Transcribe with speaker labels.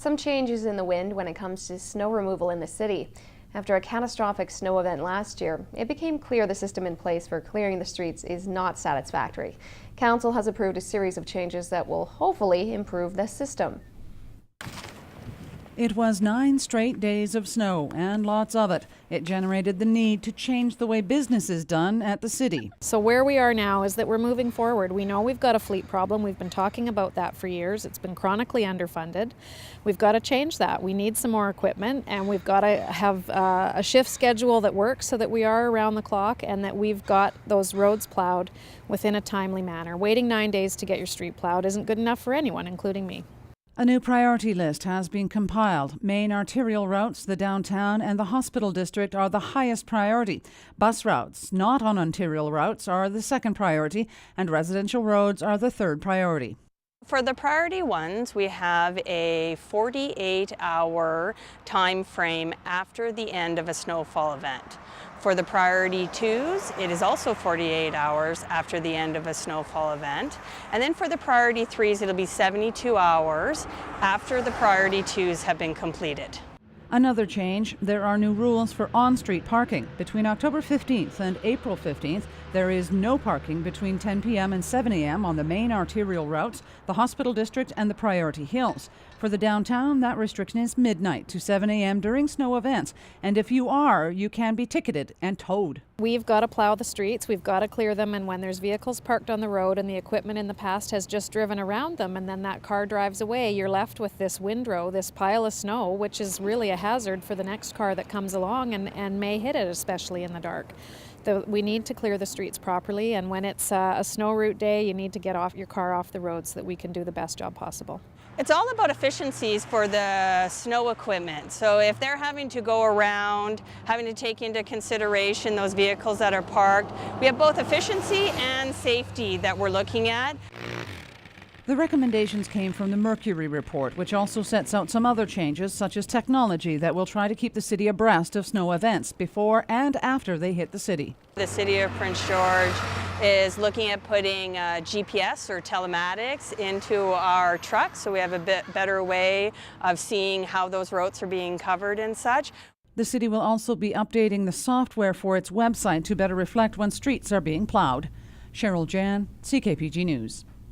Speaker 1: Some changes in the wind when it comes to snow removal in the city. After a catastrophic snow event last year, it became clear the system in place for clearing the streets is not satisfactory. Council has approved a series of changes that will hopefully improve the system.
Speaker 2: It was 9 straight days of snow, and lots of it. It generated the need to change the way business is done at the city.
Speaker 3: So where we are now is that we're moving forward. We know we've got a fleet problem. We've been talking about that for years. It's been chronically underfunded. We've got to change that. We need some more equipment, and we've got to have a shift schedule that works so that we are around the clock and that we've got those roads plowed within a timely manner. Waiting 9 days to get your street plowed isn't good enough for anyone, including me.
Speaker 2: A new priority list has been compiled. Main arterial routes, the downtown and the hospital district are the highest priority. Bus routes, not on arterial routes, are the second priority, and residential roads are the third priority.
Speaker 4: For the priority ones, we have a 48-hour time frame after the end of a snowfall event. For the priority twos, it is also 48 hours after the end of a snowfall event. And then for the priority threes, it'll be 72 hours after the priority twos have been completed.
Speaker 2: Another change, there are new rules for on-street parking. Between October 15th and April 15th, there is no parking between 10 p.m. and 7 a.m. on the main arterial routes, the hospital district and the priority hills. For the downtown, that restriction is midnight to 7 a.m. during snow events. And if you are, you can be ticketed and towed.
Speaker 3: We've got to plow the streets, we've got to clear them, and when there's vehicles parked on the road and the equipment in the past has just driven around them and then that car drives away, you're left with this windrow, this pile of snow, which is really a hazard for the next car that comes along and may hit it, especially in the dark. We need to clear the streets properly, and when it's a snow route day, you need to get your car off the road so that we can do the best job possible.
Speaker 4: It's all about efficiencies for the snow equipment. So if they're having to go around, having to take into consideration those vehicles that are parked, we have both efficiency and safety that we're looking at.
Speaker 2: The recommendations came from the Mercury report, which also sets out some other changes, such as technology that will try to keep the city abreast of snow events before and after they hit the city.
Speaker 4: The City of Prince George is looking at putting GPS or telematics into our trucks, so we have a bit better way of seeing how those routes are being covered and such.
Speaker 2: The city will also be updating the software for its website to better reflect when streets are being plowed. Cheryl Jan, CKPG News.